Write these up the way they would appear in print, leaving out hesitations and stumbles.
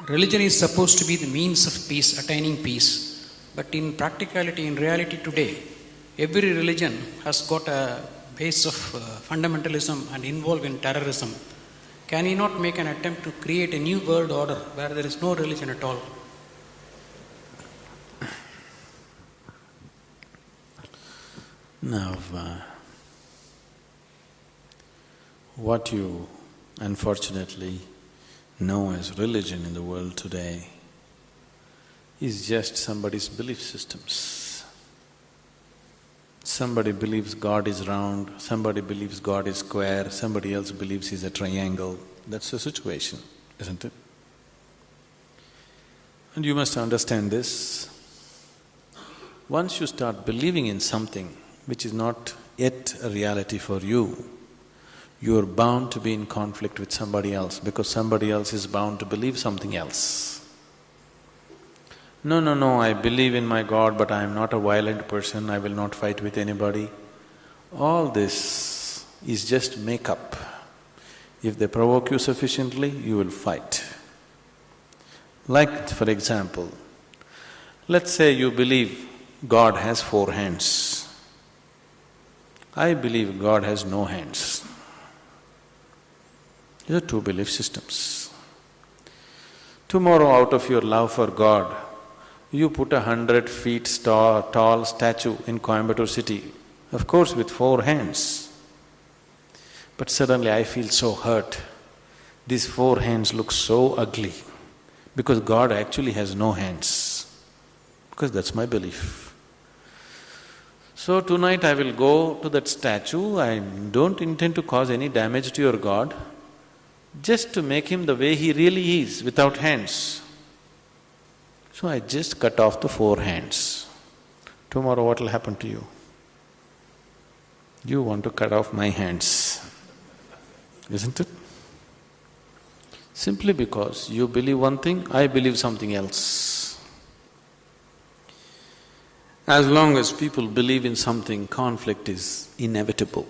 Religion is supposed to be the means of peace, attaining peace. But in practicality, in reality today, every religion has got a base of fundamentalism and involved in terrorism. Can he not make an attempt to create a new world order where there is no religion at all? Now, what you unfortunately know as religion in the world today is just somebody's belief systems. Somebody believes God is round, somebody believes God is square, somebody else believes he's a triangle. That's the situation, isn't it? And you must understand this. Once you start believing in something which is not yet a reality for you, you are bound to be in conflict with somebody else because somebody else is bound to believe something else. No, I believe in my God, but I am not a violent person, I will not fight with anybody. All this is just make-up. If they provoke you sufficiently, you will fight. Like, for example, let's say you believe God has 4 hands. I believe God has no hands. These are 2 belief systems. Tomorrow, out of your love for God, you put 100 feet tall statue in Coimbatore city, of course with 4 hands. But suddenly I feel so hurt. These 4 hands look so ugly because God actually has no hands, because that's my belief. So tonight I will go to that statue, I don't intend to cause any damage to your God, just to make him the way he really is, without hands. So I just cut off the 4 hands. Tomorrow what will happen to you? You want to cut off my hands, isn't it? Simply because you believe one thing, I believe something else. As long as people believe in something, conflict is inevitable.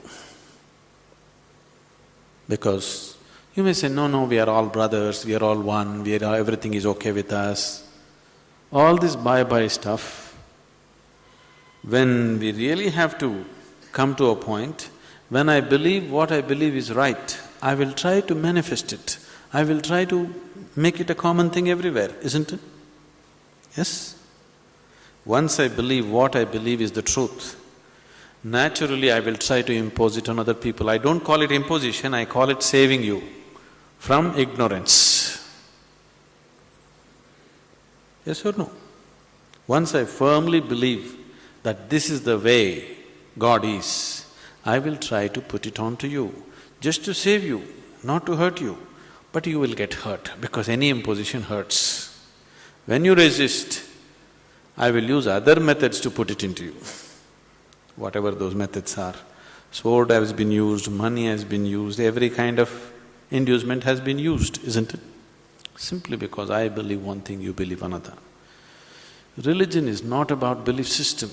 Because you may say, no, we are all brothers, we are all one, everything is okay with us. All this bye-bye stuff, when we really have to come to a point, when I believe what I believe is right, I will try to manifest it. I will try to make it a common thing everywhere, isn't it? Yes? Once I believe what I believe is the truth, naturally I will try to impose it on other people. I don't call it imposition, I call it saving you from ignorance. Yes or no? Once I firmly believe that this is the way God is, I will try to put it on to you, just to save you, not to hurt you. But you will get hurt because any imposition hurts. When you resist, I will use other methods to put it into you, whatever those methods are. Sword has been used, money has been used, every kind of inducement has been used, isn't it? Simply because I believe one thing, you believe another. Religion is not about belief system.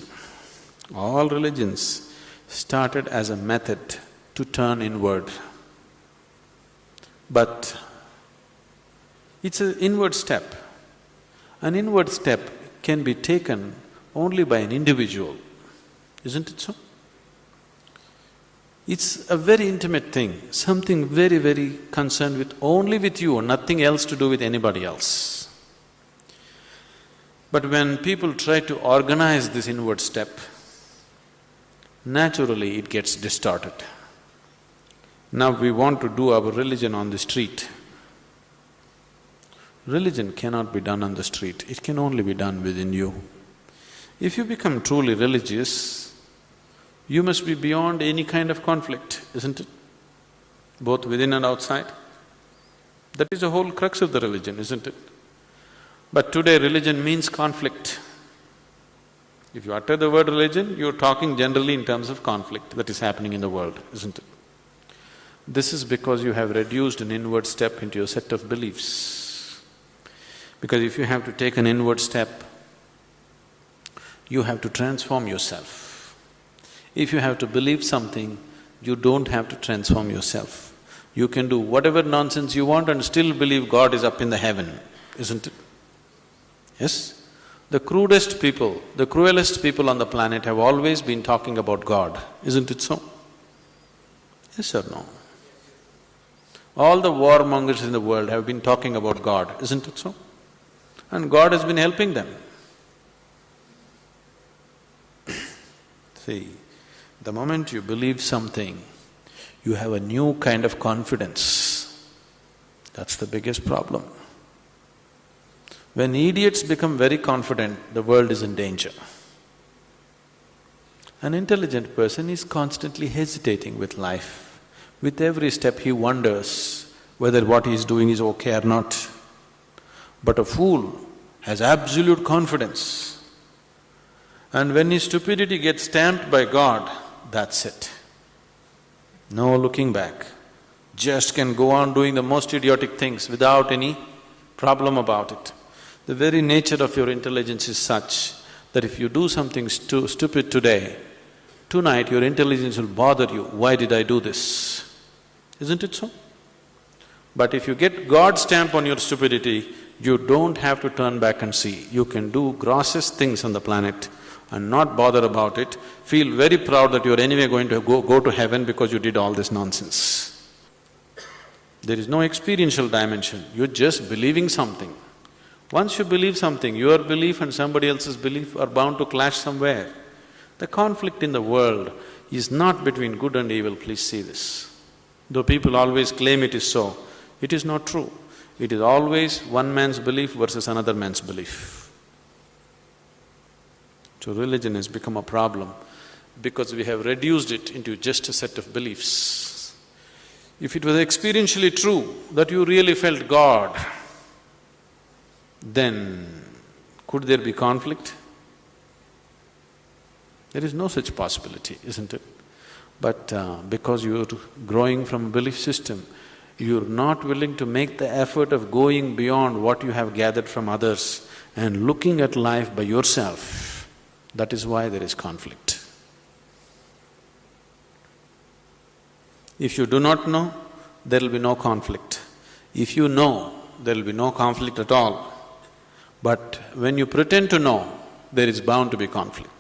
All religions started as a method to turn inward. But it's an inward step. An inward step can be taken only by an individual, isn't it so? It's a very intimate thing, something very, very concerned with only with you, nothing else to do with anybody else. But when people try to organize this inward step, naturally it gets distorted. Now we want to do our religion on the street. Religion cannot be done on the street, it can only be done within you. If you become truly religious, you must be beyond any kind of conflict, isn't it? Both within and outside. That is the whole crux of the religion, isn't it? But today religion means conflict. If you utter the word religion, you're talking generally in terms of conflict that is happening in the world, isn't it? This is because you have reduced an inward step into your set of beliefs. Because if you have to take an inward step, you have to transform yourself. If you have to believe something, you don't have to transform yourself. You can do whatever nonsense you want and still believe God is up in the heaven. isn't it? Yes? The crudest people, the cruelest people on the planet have always been talking about God, isn't it so? Yes or no? All the warmongers in the world have been talking about God, isn't it so? And God has been helping them. See, the moment you believe something, you have a new kind of confidence. That's the biggest problem. When idiots become very confident, the world is in danger. An intelligent person is constantly hesitating with life. With every step he wonders whether what he is doing is okay or not. But a fool has absolute confidence. And when his stupidity gets stamped by God, that's it. No looking back. Just can go on doing the most idiotic things without any problem about it. The very nature of your intelligence is such that if you do something stupid today, tonight your intelligence will bother you, why did I do this? Isn't it so? But if you get God's stamp on your stupidity, you don't have to turn back and see. You can do grossest things on the planet and not bother about it, feel very proud that you're anyway going to go to heaven because you did all this nonsense. There is no experiential dimension, you're just believing something. Once you believe something, your belief and somebody else's belief are bound to clash somewhere. The conflict in the world is not between good and evil, please see this. Though people always claim it is so, it is not true. It is always one man's belief versus another man's belief. So religion has become a problem because we have reduced it into just a set of beliefs. If it was experientially true that you really felt God, then could there be conflict? There is no such possibility, isn't it? But because you're growing from a belief system, you're not willing to make the effort of going beyond what you have gathered from others and looking at life by yourself. That is why there is conflict. If you do not know, there will be no conflict. If you know, there will be no conflict at all. But when you pretend to know, there is bound to be conflict.